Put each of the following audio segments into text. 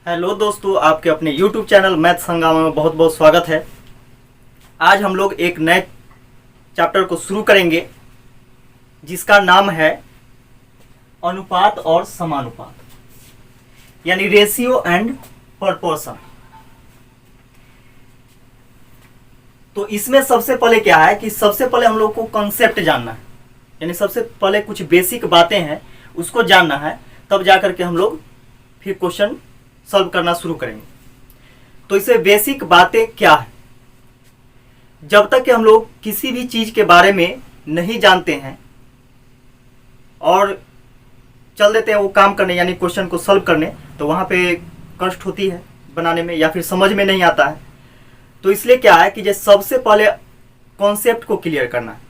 Hello दोस्तों, आपके अपने YouTube चैनल मैथ हंगामा में बहुत बहुत स्वागत है। आज हम लोग एक नए चैप्टर को शुरू करेंगे जिसका नाम है अनुपात और समानुपात, यानी रेशियो एंड प्रोपोर्शन। तो इसमें सबसे पहले क्या है कि सबसे पहले हम लोग को कॉन्सेप्ट जानना है, यानी सबसे पहले कुछ बेसिक बातें हैं उसको जानना है, तब जाकर के हम लोग फिर क्वेश्चन सॉल्व करना शुरू करेंगे। तो इसे बेसिक बातें क्या है, जब तक कि हम लोग किसी भी चीज के बारे में नहीं जानते हैं और चल देते हैं वो काम करने, यानी क्वेश्चन को सॉल्व करने, तो वहां पे कष्ट होती है बनाने में या फिर समझ में नहीं आता है। तो इसलिए क्या है कि सबसे पहले कॉन्सेप्ट को क्लियर करना है।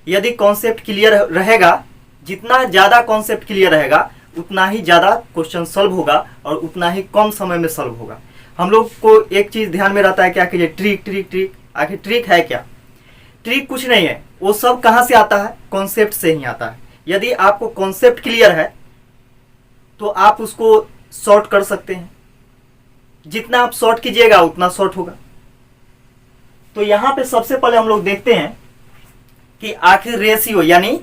यदि कॉन्सेप्ट क्लियर रहेगा, जितना ज़्यादा कॉन्सेप्ट क्लियर रहेगा उतना ही ज़्यादा क्वेश्चन सॉल्व होगा और उतना ही कम समय में सॉल्व होगा। हम लोग को एक चीज़ ध्यान में रहता है क्या कि ये ट्रिक ट्रिक ट्रिक, आखिर ट्रिक है क्या? ट्रिक कुछ नहीं है, वो सब कहाँ से आता है? कॉन्सेप्ट से ही आता है। यदि आपको कॉन्सेप्ट क्लियर है तो आप उसको शॉर्ट कर सकते हैं, जितना आप शॉर्ट कीजिएगा उतना शॉर्ट होगा। तो यहाँ पे सबसे पहले हम लोग देखते हैं कि आखिर रेशियो यानी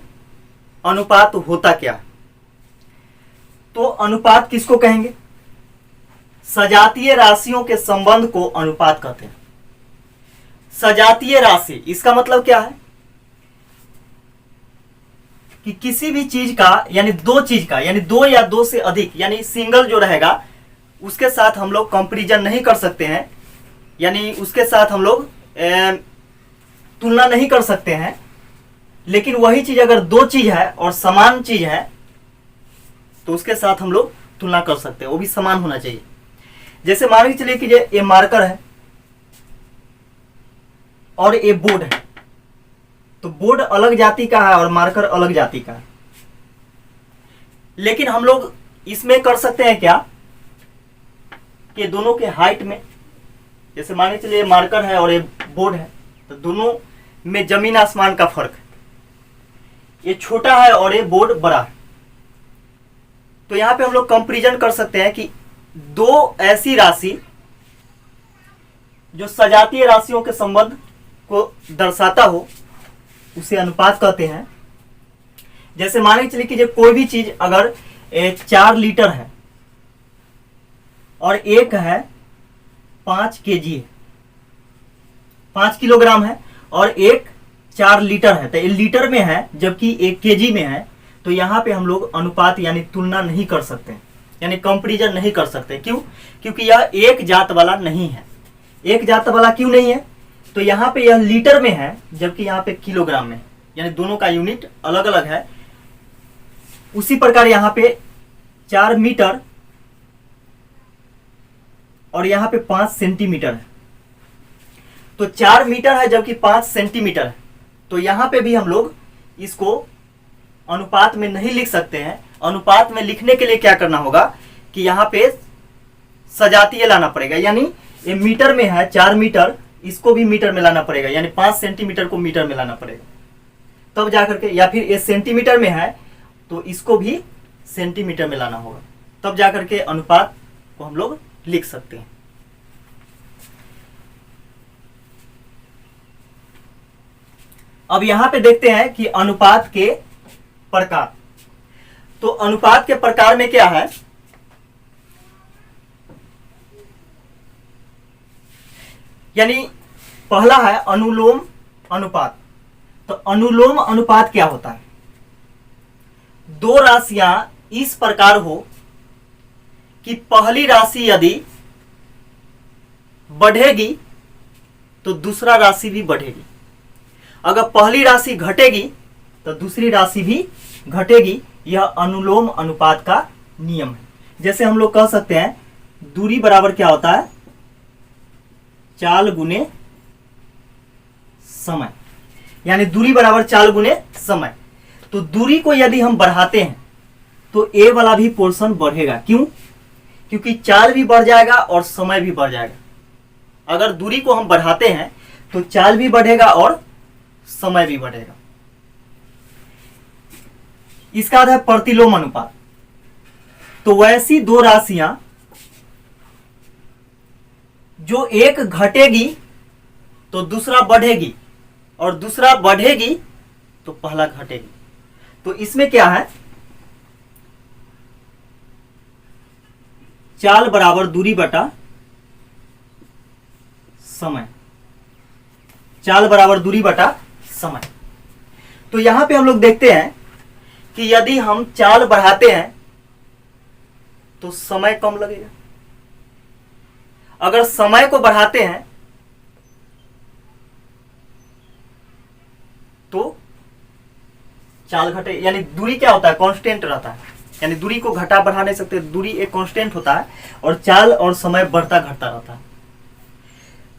अनुपात होता क्या है। तो अनुपात किसको कहेंगे? सजातीय राशियों के संबंध को अनुपात कहते हैं। सजातीय राशि, इसका मतलब क्या है कि किसी भी चीज का, यानी दो चीज का, यानी दो या दो से अधिक, यानी सिंगल जो रहेगा उसके साथ हम लोग कंपैरिजन नहीं कर सकते हैं, यानी उसके साथ हम लोग तुलना नहीं कर सकते हैं। लेकिन वही चीज अगर दो चीज है और समान चीज है तो उसके साथ हम लोग तुलना कर सकते हैं, वो भी समान होना चाहिए। जैसे मान के चलिए कि ये मार्कर है और ये बोर्ड है, तो बोर्ड अलग जाति का है और मार्कर अलग जाति का है। लेकिन हम लोग इसमें कर सकते हैं क्या कि दोनों के हाइट में, जैसे मान के चलिए मार्कर है और ये बोर्ड है, तो दोनों में जमीन आसमान का फर्क है। ये छोटा है और ये बोर्ड बड़ा है, तो यहां पे हम लोग कंपैरिजन कर सकते हैं कि दो ऐसी राशि जो सजातीय राशियों के संबंध को दर्शाता हो उसे अनुपात कहते हैं। जैसे मान के चलिए कि कोई भी चीज अगर 4 लीटर है और एक है 5 केजी है, 5 किलोग्राम है, और एक 4 लीटर है, तो ये लीटर में है जबकि एक केजी में है, तो यहाँ पे हम लोग अनुपात यानी तुलना नहीं कर सकते, यानी कंपैरिजन नहीं कर सकते। क्यों? क्योंकि यह एक जात वाला नहीं है। एक जात वाला क्यों नहीं है? तो यहाँ पे यह लीटर में है जबकि यहाँ पे किलोग्राम में, यानी दोनों का यूनिट अलग अलग है। उसी प्रकार यहाँ पे 4 मीटर और यहाँ पे 5 सेंटीमीटर है, तो 4 मीटर है जबकि 5 सेंटीमीटर है, तो यहाँ पे भी हम लोग इसको अनुपात में नहीं लिख सकते हैं। अनुपात में लिखने के लिए क्या करना होगा कि यहाँ पे सजातीय लाना पड़ेगा, यानी ये मीटर में है 4 मीटर, इसको भी मीटर में लाना पड़ेगा, यानी 5 सेंटीमीटर को मीटर में लाना पड़ेगा तब जाकर के, या फिर ये सेंटीमीटर में है तो इसको भी सेंटीमीटर में लाना होगा, तब जाकर के अनुपात को हम लोग लिख सकते हैं। अब यहां पे देखते हैं कि अनुपात के प्रकार। तो अनुपात के प्रकार में क्या है, यानी पहला है अनुलोम अनुपात। तो अनुलोम अनुपात क्या होता है? दो राशियां इस प्रकार हो कि पहली राशि यदि बढ़ेगी तो दूसरा राशि भी बढ़ेगी, अगर पहली राशि घटेगी तो दूसरी राशि भी घटेगी। यह अनुलोम अनुपात का नियम है। जैसे हम लोग कह सकते हैं दूरी बराबर क्या होता है? चाल गुने समय, यानी दूरी बराबर चाल गुने समय। तो दूरी को यदि हम बढ़ाते हैं तो ए वाला भी पोर्शन बढ़ेगा। क्यों? क्योंकि चाल भी बढ़ जाएगा और समय भी बढ़ जाएगा। अगर दूरी को हम बढ़ाते हैं तो चाल भी बढ़ेगा और समय भी बढ़ेगा। इसका अर्थ है प्रतिलोम अनुपात। तो वैसी दो राशियां जो एक घटेगी तो दूसरा बढ़ेगी, और दूसरा बढ़ेगी तो पहला घटेगी। तो इसमें क्या है, चाल बराबर दूरी बटा समय, चाल बराबर दूरी बटा समय। तो यहां पे हम लोग देखते हैं कि यदि हम चाल बढ़ाते हैं तो समय कम लगेगा, अगर समय को बढ़ाते हैं तो चाल घटे, यानी दूरी क्या होता है, कांस्टेंट रहता है, यानी दूरी को घटा बढ़ा नहीं सकते, दूरी एक कांस्टेंट होता है और चाल और समय बढ़ता घटता रहता है।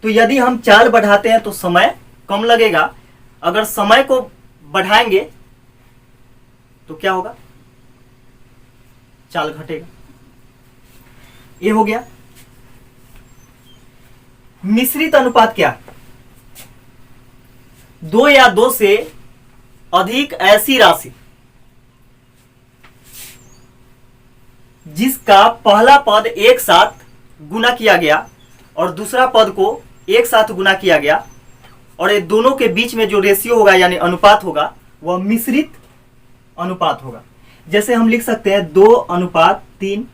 तो यदि हम चाल बढ़ाते हैं तो समय कम लगेगा, अगर समय को बढ़ाएंगे तो क्या होगा, चाल घटेगा। ये हो गया। मिश्रित अनुपात क्या, दो या दो से अधिक ऐसी राशि जिसका पहला पद एक साथ गुना किया गया और दूसरा पद को एक साथ गुना किया गया, और ये दोनों के बीच में जो रेशियो होगा यानी अनुपात होगा वह मिश्रित अनुपात होगा। जैसे हम लिख सकते हैं 2:3,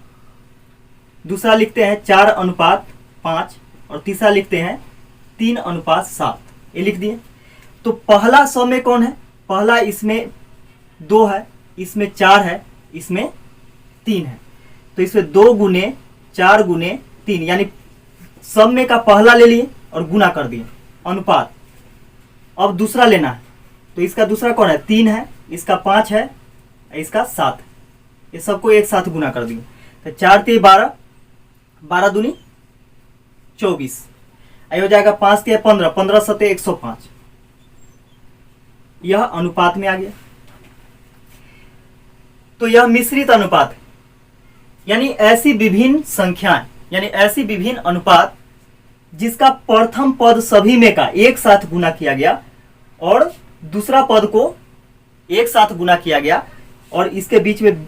दूसरा लिखते हैं 4:5 और तीसरा लिखते हैं 3:7। ये लिख दिए। तो पहला सौ में कौन है, पहला इसमें 2 है, इसमें 4 है, इसमें 3 है। तो इसमें 2 गुने 4 गुने 3, यानी सब में का पहला ले लिए और गुना कर दिए अनुपात। अब दूसरा लेना है, तो इसका दूसरा कौन है, 3 है, इसका 5 है, इसका 7, ये सबको एक साथ गुना कर दिए। तो 4 3 12, 12 दूनी 24, आई हो जाएगा 5 3 15, 15 7 105। यह अनुपात में आ गया। तो यह मिश्रित अनुपात है, यानी ऐसी विभिन्न संख्याएं, यानी ऐसी विभिन्न अनुपात जिसका प्रथम पद सभी में का एक साथ गुना किया गया और दूसरा पद को एक साथ गुना किया गया और इसके बीच में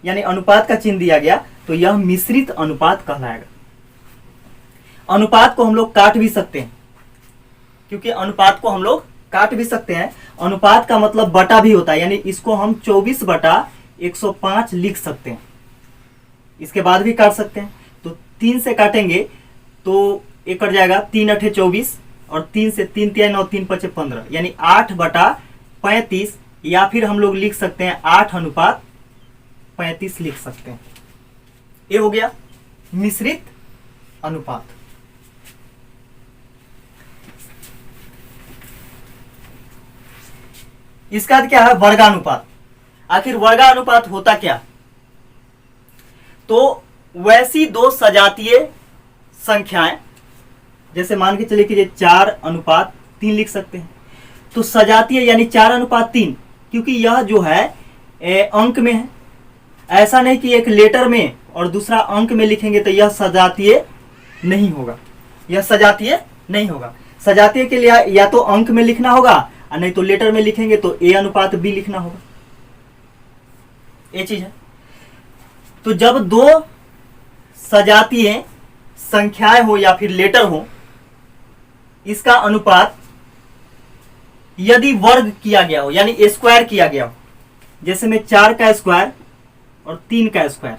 यानी अनुपात का चिन्ह दिया गया, तो यह मिश्रित अनुपात कहलाएगा। अनुपात को हम लोग काट भी सकते हैं, क्योंकि अनुपात को हम लोग काट भी सकते हैं। अनुपात का मतलब बटा भी होता है, यानी इसको हम 24/105 लिख सकते हैं। इसके बाद भी काट सकते हैं। तो 3 से काटेंगे तो एक कट जाएगा 3 8 24 और 3 से 3 3 9 3 5 15, यानी 8/35, या फिर हम लोग लिख सकते हैं 8:35 लिख सकते हैं। ये हो गया मिश्रित अनुपात। इसका क्या है, वर्गानुपात। आखिर वर्गानुपात होता क्या, तो वैसी दो सजातीय संख्याएं, जैसे मान के चलिए कि 4:3 लिख सकते हैं। तो सजातीय यानी 4:3, क्योंकि यह जो है अंक में है, ऐसा नहीं कि एक लेटर में और दूसरा अंक में लिखेंगे तो यह सजातीय नहीं होगा, यह सजातीय नहीं होगा। सजातीय के लिए या तो अंक में लिखना होगा और नहीं तो लेटर में लिखेंगे तो A:B लिखना होगा। ये चीज है। तो जब दो सजातीय संख्याएं हो या फिर लेटर हो, इसका अनुपात यदि वर्ग किया गया हो यानी स्क्वायर किया गया हो, जैसे में 4 का स्क्वायर और 3 का स्क्वायर,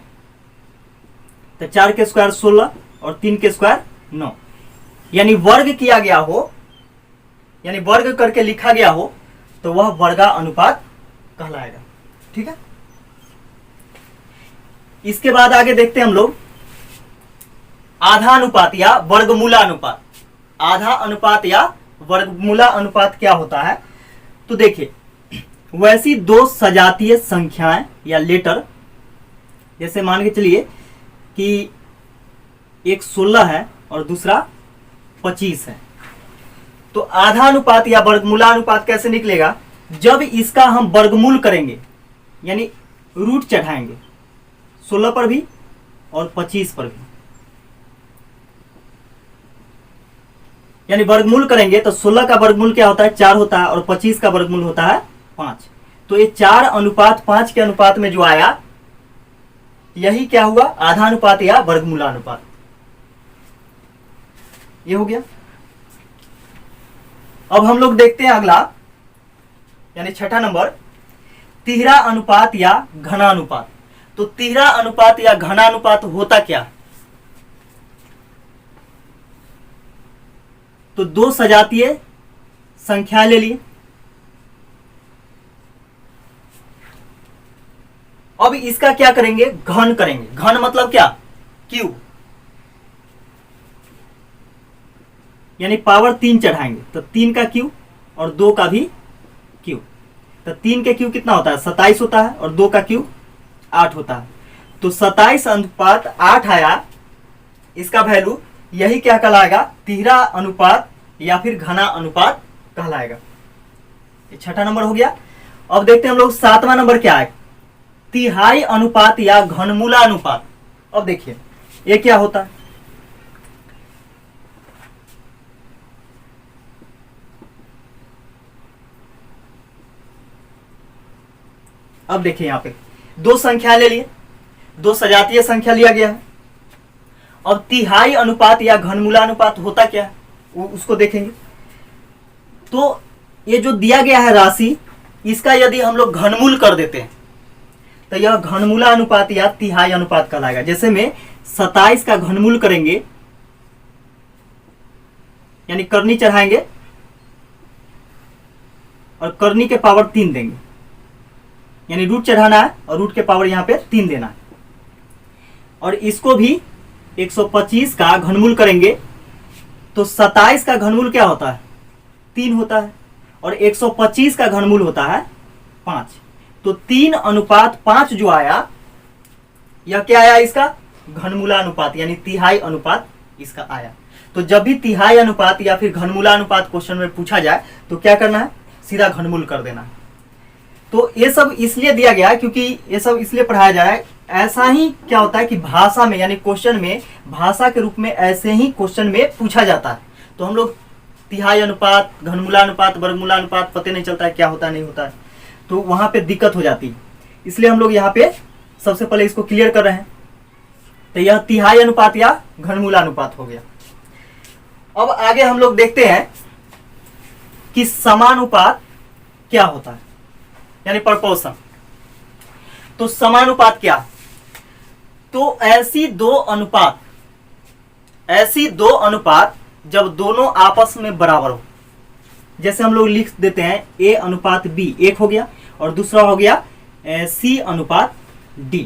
तो 4 के स्क्वायर 16 और 3 के स्क्वायर 9, यानी वर्ग किया गया हो, यानी वर्ग करके लिखा गया हो, तो वह वर्गा अनुपात कहलाएगा। ठीक है। इसके बाद आगे देखते हैं हम लोग आधा अनुपात या वर्गमूला अनुपात। आधा अनुपात या वर्गमूला अनुपात क्या होता है, तो देखिए वैसी दो सजातीय संख्याएं या लेटर, जैसे मान के चलिए कि एक 16 है और दूसरा 25 है, तो आधा अनुपात या वर्गमूला अनुपात कैसे निकलेगा, जब इसका हम वर्गमूल करेंगे यानी रूट चढ़ाएंगे 16 पर भी और 25 पर भी, यानी वर्गमूल करेंगे तो 16 का वर्गमूल क्या होता है, 4 होता है और 25 का वर्गमूल होता है 5। तो ये 4:5 के अनुपात में जो आया यही क्या हुआ, आधा अनुपात या वर्गमूला अनुपात। ये हो गया। अब हम लोग देखते हैं अगला, यानी छठा नंबर, तिहरा अनुपात या घनानुपात। तो तिहरा अनुपात या घनानुपात होता क्या? तो दो सजातीय संख्या ले लिए। अब इसका क्या करेंगे? घन करेंगे। घन मतलब क्या? क्यूब, यानी पावर 3 चढ़ाएंगे तो 3 का क्यूब और 2 का भी क्यूब। तो 3 के क्यूब कितना होता है? 27 होता है और 2 का क्यूब 8 होता है। तो 27 अनुपात 8 आया। इसका वैल्यू यही क्या कहलाएगा? तिहरा अनुपात या फिर घना अनुपात कहलाएगा। ये छठा नंबर हो गया। अब देखते हैं हम लोग सातवां नंबर क्या है? तिहाई अनुपात या घनमूला अनुपात। अब देखिए ये क्या होता है? अब देखिए यहां पे दो संख्या ले लिए, दो सजातीय संख्या लिया गया है। अब तिहाई अनुपात या घनमूला अनुपात होता क्या है उसको देखेंगे। तो ये जो दिया गया है राशि, इसका यदि हम लोग घनमूल कर देते हैं तो यह घनमूला अनुपात या तिहाई अनुपात कहलाएगा। जैसे में 27 का घनमूल करेंगे, यानी करनी चढ़ाएंगे और करनी के पावर 3 देंगे, यानी रूट चढ़ाना है और रूट के पावर यहां पे 3 देना है। और इसको भी 125 का घनमूल करेंगे तो 27 का घनमूल क्या होता है? 3 होता है और 125 का घनमूल होता है 5। तो 3 अनुपात 5 जो आया, यह क्या आया? इसका घनमूला अनुपात यानी तिहाई अनुपात इसका आया। तो जब भी तिहाई अनुपात या फिर घनमूला अनुपात क्वेश्चन में पूछा जाए तो क्या करना है? सीधा घनमूल कर देना है। तो ये सब इसलिए दिया गया है क्योंकि ये सब इसलिए पढ़ाया जा रहा है। ऐसा ही क्या होता है कि भाषा में, यानी क्वेश्चन में भाषा के रूप में ऐसे ही क्वेश्चन में पूछा जाता है। तो हम लोग तिहाई अनुपात, घनमूला अनुपात, वर्गमूला अनुपात पता नहीं चलता है क्या होता है नहीं होता है, तो वहां पे दिक्कत हो जाती है। इसलिए हम लोग यहाँ पे सबसे पहले इसको क्लियर कर रहे हैं। तो यह तिहाई अनुपात या घनमूला अनुपात हो गया। अब आगे हम लोग देखते हैं कि समानुपात क्या होता है, यानी प्रपोर्शन। तो समानुपात क्या? तो ऐसी दो अनुपात जब दोनों आपस में बराबर हो। जैसे हम लोग लिख देते हैं A अनुपात B, एक हो गया, और दूसरा हो गया C अनुपात D।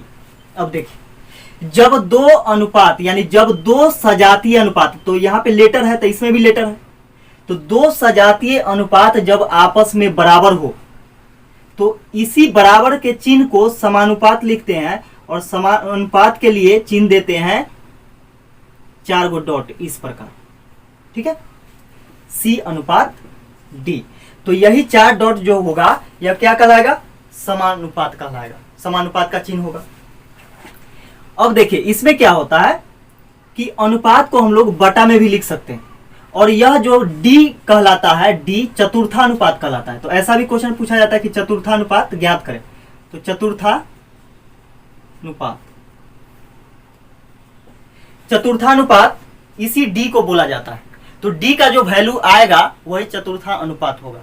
अब देखिए जब दो अनुपात, यानी जब दो सजातीय अनुपात, तो यहाँ पे लेटर है तो इसमें भी लेटर है, तो दो सजातीय अनुपात जब आपस में बराबर हो तो इसी बराबर के चिन्ह को समानुपात लिखते हैं और समानुपात के लिए चिन्ह देते हैं 4 गो डॉट इस प्रकार। ठीक है, C अनुपात D। तो यही 4 डॉट जो होगा यह क्या कहलाएगा? समानुपात कहलाएगा, समानुपात का चिन्ह होगा। अब देखिए इसमें क्या होता है कि अनुपात को हम लोग बटा में भी लिख सकते हैं, और यह जो D कहलाता है, D चतुर्थानुपात कहलाता है। तो ऐसा भी क्वेश्चन पूछा जाता है कि चतुर्थानुपात ज्ञात करें। तो चतुर्थानुपात इसी D को बोला जाता है। तो D का जो वैल्यू आएगा वही चतुर्था अनुपात होगा।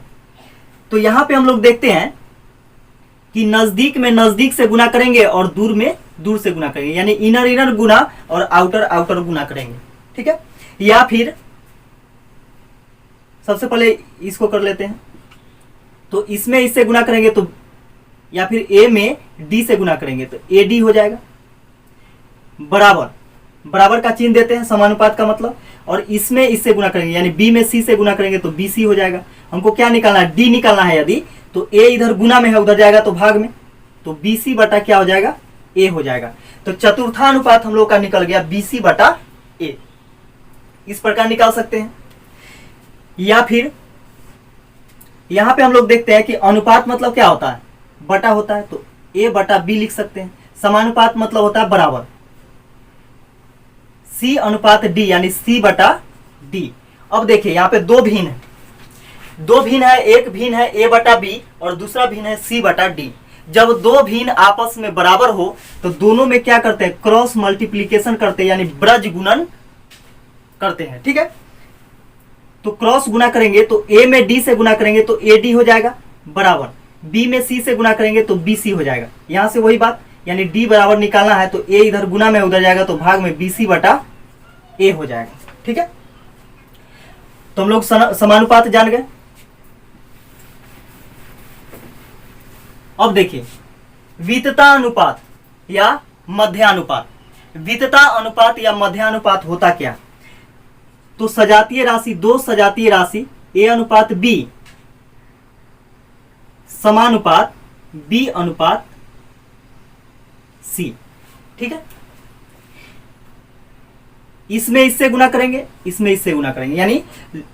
तो यहां पे हम लोग देखते हैं कि नजदीक में नजदीक से गुना करेंगे और दूर में दूर से गुना करेंगे, यानी इनर इनर गुना और आउटर आउटर गुना करेंगे। ठीक है, या फिर सबसे पहले इसको कर लेते हैं। तो इसमें इससे गुना करेंगे तो, या फिर A में D से गुना करेंगे तो AD हो जाएगा। बराबर, बराबर का चिन्ह देते हैं समानुपात का मतलब, और इसमें इससे गुना करेंगे यानी B में C से गुना करेंगे तो BC हो जाएगा। हमको क्या निकालना है? D निकालना है। यदि तो A इधर गुना में है उधर जाएगा तो भाग में, तो BC बटा क्या हो जाएगा? A हो जाएगा। तो चतुर्थानुपात हम लोग का निकल गया BC बटा A। इस प्रकार निकाल सकते हैं। या फिर यहां पे हम लोग देखते हैं कि अनुपात मतलब क्या होता है? बटा होता है, तो A बटा B लिख सकते हैं। समानुपात मतलब होता है बराबर, C अनुपात D यानी C बटा D। अब देखिए यहाँ पे दो भिन्न है, एक भिन्न है A बटा B और दूसरा भिन्न है C बटा D। जब दो भिन्न आपस में बराबर हो तो दोनों में क्या करते हैं? क्रॉस मल्टीप्लीकेशन करते हैं, यानी ब्रज गुणन करते हैं। ठीक है, तो क्रॉस गुना करेंगे तो ए में डी से गुना करेंगे तो ए डी हो जाएगा बराबर बी में सी से गुना करेंगे तो बी सी हो जाएगा। यहां से वही बात, यानी डी बराबर निकालना है तो ए इधर गुना में उधर जाएगा तो भाग में बी सी बटा ए हो जाएगा। ठीक है, तो हम लोग समानुपात जान गए। अब देखिए वितता अनुपात या मध्यानुपात। वितता अनुपात या मध्यानुपात होता क्या? तो सजातीय राशि, दो सजातीय राशि ए अनुपात बी समानुपात बी अनुपात सी। ठीक है, इसमें इससे गुना करेंगे, इसमें इससे गुना करेंगे, यानी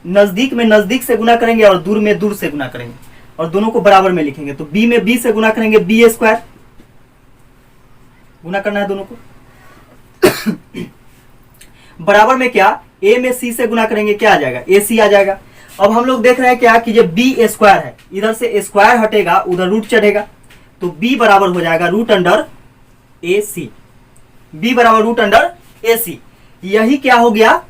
नजदीक में नजदीक से गुना करेंगे और दूर में दूर से गुना करेंगे और दोनों को बराबर में लिखेंगे। तो बी में बी से गुना करेंगे बी स्क्वायर, गुना करना है दोनों को। बराबर में क्या, ए में सी से गुना करेंगे क्या आ जाएगा, ए सी आ जाएगा। अब हम लोग देख रहे हैं क्या कि जब बी स्क्वायर है, इधर से स्क्वायर हटेगा उधर रूट चढ़ेगा, तो बी बराबर हो जाएगा रूट अंडर ए सी। बी बराबर रूट अंडर ए सी। यही क्या हो गया,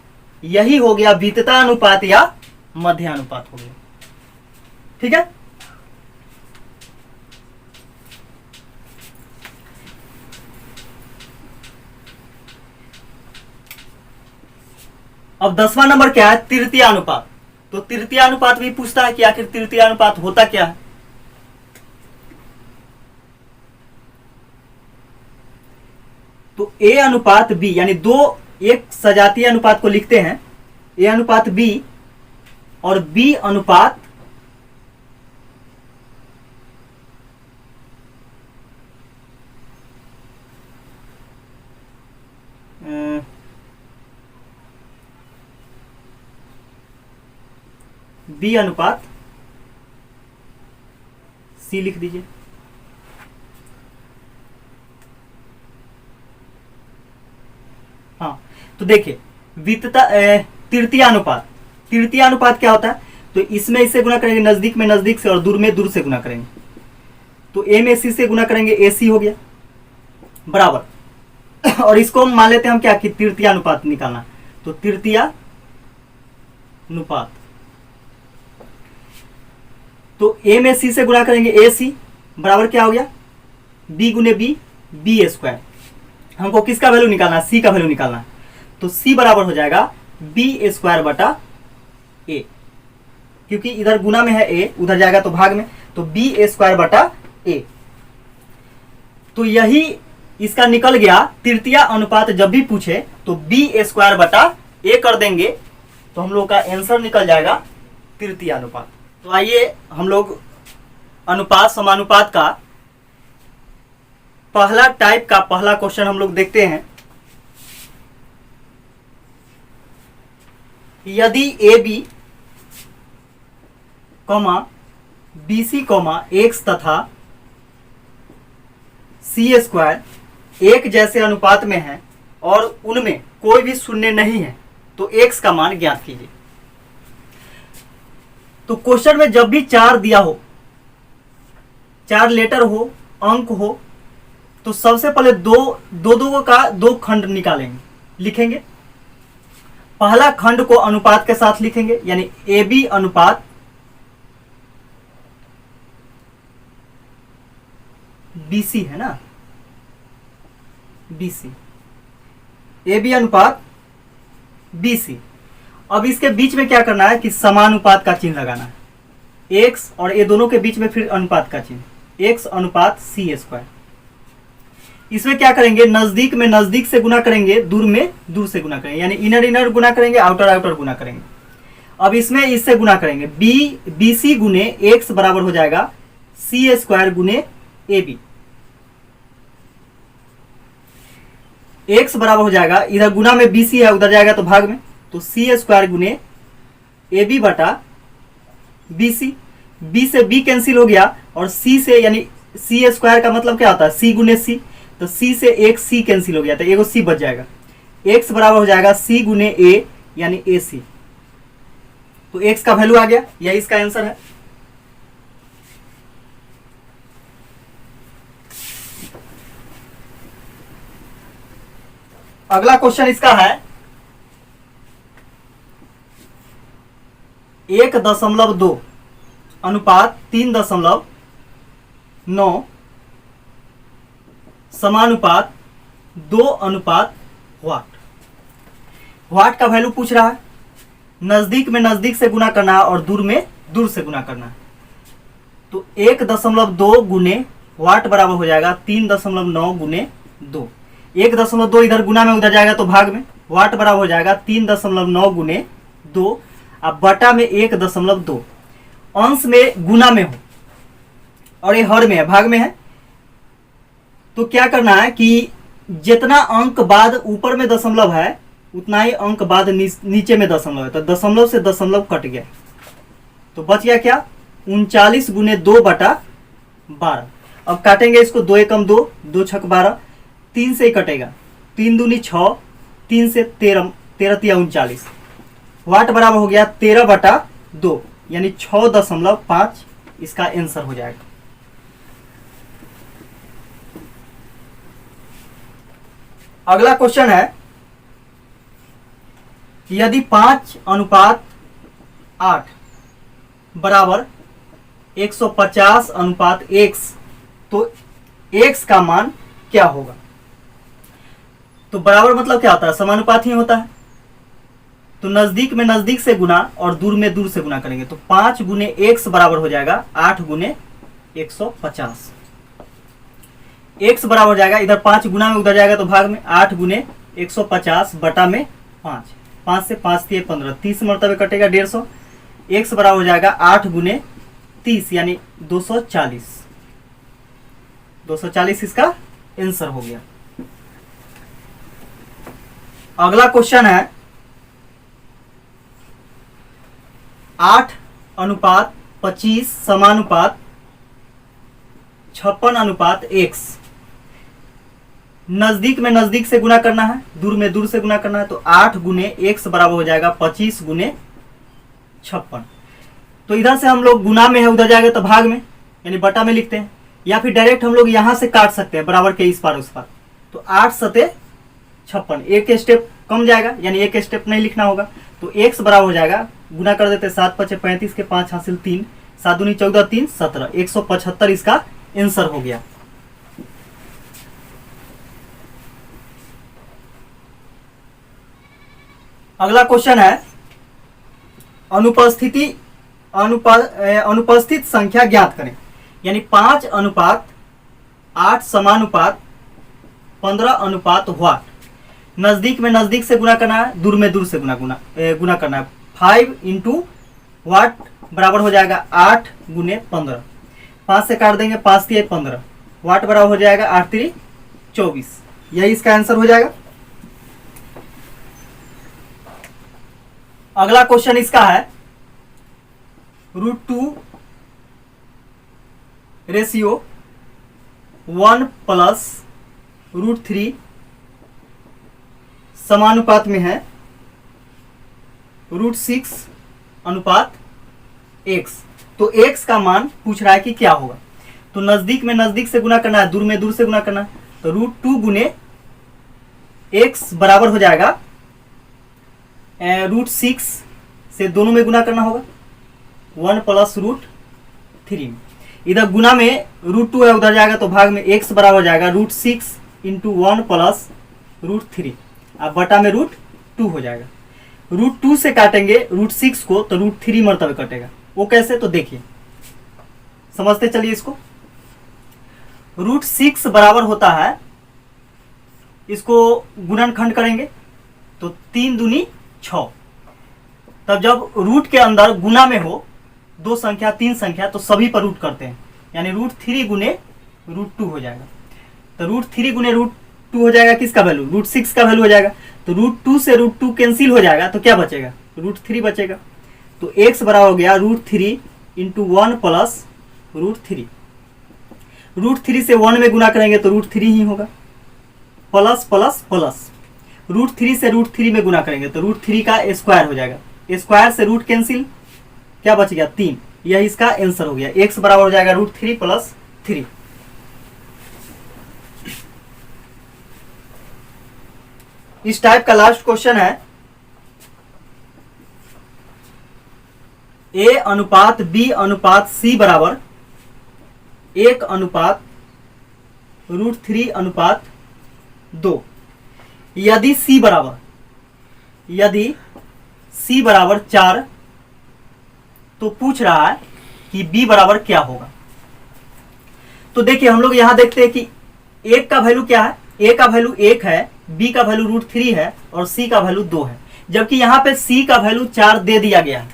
यही हो गया वितता अनुपात या मध्यानुपात हो गया। ठीक है, अब 10वां नंबर क्या है, तृतीय अनुपात। तो तृतीय अनुपात भी पूछता है कि आखिर तृतीय अनुपात होता क्या है। तो ए अनुपात बी, यानी दो एक सजातीय अनुपात को लिखते हैं, ए अनुपात बी और बी अनुपात बी अनुपात सी लिख दीजिए। हाँ, तो देखिए वितता तृतीय अनुपात, तृतीय अनुपात क्या होता है, तो इसमें इससे गुना करेंगे नजदीक में नजदीक से और दूर में दूर से गुना करेंगे, तो ए में सी से गुना करेंगे ए सी हो गया बराबर। और इसको मान लेते हैं हम क्या कि तृतीय अनुपात निकालना, तो तृतीय अनुपात, तो ए में सी से गुना करेंगे ए सी बराबर क्या हो गया बी गुने बी, बी स्क्वायर। हमको किसका वैल्यू निकालना है, सी का वैल्यू निकालना है, तो सी बराबर हो जाएगा बी स्क्वायर बटा ए, क्योंकि इधर गुना में है ए, उधर जाएगा तो भाग में, तो बी स्क्वायर बटा ए। तो यही इसका निकल गया। तृतीय अनुपात जब भी पूछे तो बी स्क्वायर बटा ए कर देंगे तो हम लोग का आंसर निकल जाएगा तृतीय अनुपात। तो आइए हम लोग अनुपात समानुपात का पहला टाइप का पहला क्वेश्चन हम लोग देखते हैं। यदि A B comma B C comma X तथा सी स्क्वायर एक जैसे अनुपात में है और उनमें कोई भी शून्य नहीं है तो एक्स का मान ज्ञात कीजिए। तो क्वेश्चन में जब भी चार दिया हो, चार लेटर हो, अंक हो, तो सबसे पहले दो का दो खंड निकालेंगे, लिखेंगे। पहला खंड को अनुपात के साथ लिखेंगे, यानी ए बी अनुपात बीसी है ना, बीसी, ए बी अनुपात बीसी। अब इसके बीच में क्या करना है कि समानुपात का चिन्ह लगाना है, एक्स और ए दोनों के बीच में फिर अनुपात का चिन्ह, एक्स अनुपात सी स्क्वायर। इसमें क्या करेंगे, नजदीक में नजदीक से गुना करेंगे, दूर में दूर से गुना करेंगे, यानी इनर इनर गुना करेंगे, आउटर आउटर गुना करेंगे। अब इसमें इससे गुना करेंगे, बी सी गुने एक्स बराबर हो जाएगा सी स्क्वायर गुने ए बी। एक्स बराबर हो जाएगा, इधर गुना में बी सी है, उधर जाएगा तो भाग में, तो सी स्क्वायर गुने ए बी बटा बी सी। बी से बी कैंसिल हो गया और सी से, यानी सी स्क्वायर का मतलब क्या होता है, सी गुने सी, तो सी से एक सी कैंसिल हो गया तो एगो सी बच जाएगा। एक्स बराबर हो जाएगा सी गुने ए, यानी ए सी। तो एक्स का वैल्यू आ गया, यही इसका आंसर है। अगला क्वेश्चन इसका है, 1.2 अनुपात 3.9 समानुपात 2 अनुपात वाट। वाट का वैल्यू पूछ रहा है, नजदीक में नजदीक से गुना करना है और दूर में दूर से गुना करना है। तो 1.2 गुने वाट बराबर हो जाएगा 3.9 गुने 2। 1.2 इधर गुना में उधर जाएगा तो भाग में, वाट बराबर हो जाएगा 3.9 गुने 2 अब बटा में 1.2। अंश में गुना में हो और ये हर में है, भाग में है, तो क्या करना है कि जितना अंक बाद ऊपर में दशमलव है उतना ही अंक बाद नीचे में दशमलव है, तो दशमलव से दशमलव कट गया तो बच गया क्या 39 गुने 2 बटा 12। अब काटेंगे इसको, 2 एकम 2, 2 छक 12, 3 से ही कटेगा, 3 दूनी 6, 3 से 13, 13 तिया 39, वाट बराबर हो गया 13 बटा 2 यानी 6.5 इसका आंसर हो जाएगा। अगला क्वेश्चन है कि यदि 5:8 बराबर 150:x तो x का मान क्या होगा। तो बराबर मतलब क्या होता है, समानुपात ही होता है। तो नजदीक में नजदीक से गुना और दूर में दूर से गुना करेंगे तो 5 गुने x बराबर हो जाएगा 8 गुने 150। x बराबर हो जाएगा, इधर 5 गुना में उधर जाएगा तो भाग में, 8 गुने 150 बटा में 5, 5 से 5 दिए 15, 30 मरतबे कटेगा 150। x बराबर हो जाएगा 8 गुने 30 यानी 240। 240 इसका आंसर हो गया। अगला क्वेश्चन है 8:25 समानुपात 56:x। नजदीक में नजदीक से गुना करना है, दूर में दूर से गुना करना है, तो 8 गुने x बराबर हो जाएगा 25 गुने 56। तो इधर से हम लोग गुना में है उधर जाएगा तो भाग में यानी बटा में लिखते हैं, या फिर डायरेक्ट हम लोग यहां से काट सकते हैं बराबर के इस पार उस पार। तो 8 सते 56, एक स्टेप कम जाएगा यानी एक स्टेप नहीं लिखना होगा। तो x बराबर हो जाएगा, गुना कर देते 7 5 35 के 5 हासिल 3, 7 दूनी 14 3 17, 175 इसका आंसर हो गया। अगला क्वेश्चन है अनुपस्थित संख्या ज्ञात करें, यानी 5:8 समानुपात 15 वाट। नजदीक में नजदीक से गुना करना है, दूर में दूर से गुना करना है। 5 इंटू वाट बराबर हो जाएगा 8 गुने 15, 5 से काट देंगे, 5 3 15, वाट बराबर हो जाएगा 8 3 24, यही इसका आंसर हो जाएगा। अगला क्वेश्चन इसका है √2 रेशियो 1 प्लस √3 समानुपात में है √6 अनुपात x। तो x का मान पूछ रहा है कि क्या होगा। तो नजदीक में नजदीक से गुना करना है, दूर में दूर से गुना करना है, तो √2 गुने x बराबर हो जाएगा √6 से दोनों में गुना करना होगा 1 प्लस √3। इधर गुना में √2 है उधर जाएगा तो भाग में x बराबर हो जाएगा √6 इंटू 1 प्लस √3, अब बटा में √2 हो जाएगा। √2 से काटेंगे √6 को तो √3 मरतबे कटेगा, वो कैसे तो देखिए समझते चलिए इसको। √6 बराबर होता है, इसको गुणनखंड करेंगे तो 3 दूनी 6। तब जब रूट के अंदर गुना में हो 2 संख्या 3 संख्या तो सभी पर रूट करते हैं, यानी √3 गुने √2 हो जाएगा। तो √3 गुने √2 हो जाएगा किसका वैल्यू, √6 का वैल्यू हो जाएगा। तो √2 से √2 कैंसिल हो जाएगा तो क्या बचेगा, √3 बचेगा। तो x बराबर हो गया √3 इंटू 1 प्लस √3। √3 से 1 में गुना करेंगे तो √3 ही होगा, प्लस प्लस प्लस। √3 से √3 में गुना करेंगे तो √3 का स्क्वायर हो जाएगा, स्क्वायर से रूट कैंसिल, क्या बच गया 3, यह इसका आंसर हो गया। x बराबर हो जाएगा √3 प्लस 3। इस टाइप का लास्ट क्वेश्चन है A अनुपात B अनुपात C बराबर 1 अनुपात √3 अनुपात 2। यदि C बराबर 4 तो पूछ रहा है कि B बराबर क्या होगा। तो देखिए हम लोग यहां देखते हैं कि एक का वैल्यू क्या है, A का वैल्यू 1 है, B का वैल्यू √3 है और C का वैल्यू 2 है। जबकि यहाँ पे C का वैल्यू 4 दे दिया गया है।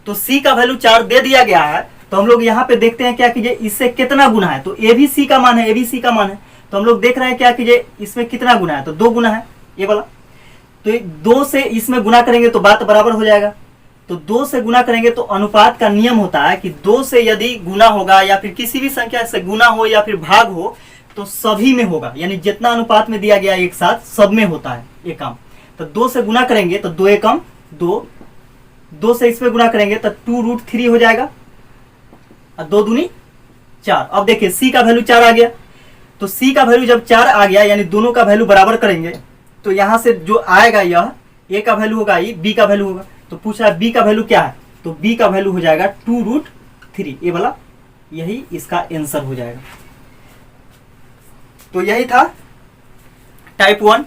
तो C का वैल्यू 4 दे दिया गया है तो हम लोग यहाँ पे देखते हैं क्या कीजिए इससे कितना गुना है। तो A भी C का मान है, A भी C का मान है। तो हम लोग देख रहे हैं क्या कीजिए इसमें कितना गुना है, तो 2 गुना है ये वाला। तो 2 से इसमें गुना करेंगे तो बात बराबर हो जाएगा। तो 2 से गुना करेंगे तो अनुपात का नियम होता है कि 2 से यदि गुना होगा या फिर किसी भी संख्या से गुना हो या फिर भाग हो तो सभी में होगा, यानी जितना अनुपात में दिया गया एक साथ सब में होता है ये काम। तो 2 से गुना करेंगे तो 2 एकम 2, 2 से इसमें गुना करेंगे तो 2√3 हो जाएगा और 2 दूनी 4। अब देखिए C का वैल्यू 4 आ गया। तो C का वैल्यू जब 4 आ गया यानी दोनों का वैल्यू बराबर करेंगे तो यहां से जो आएगा यह A का वैल्यू होगा, ये B का वैल्यू होगा। तो पूछ रहा है B का वैल्यू क्या है, तो B का वैल्यू हो जाएगा 2√3 ये वाला, यही इसका आंसर हो जाएगा। तो यही था टाइप 1।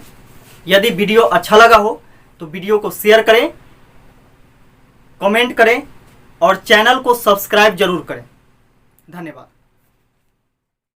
यदि वीडियो अच्छा लगा हो तो वीडियो को शेयर करें, कमेंट करें और चैनल को सब्सक्राइब जरूर करें। धन्यवाद।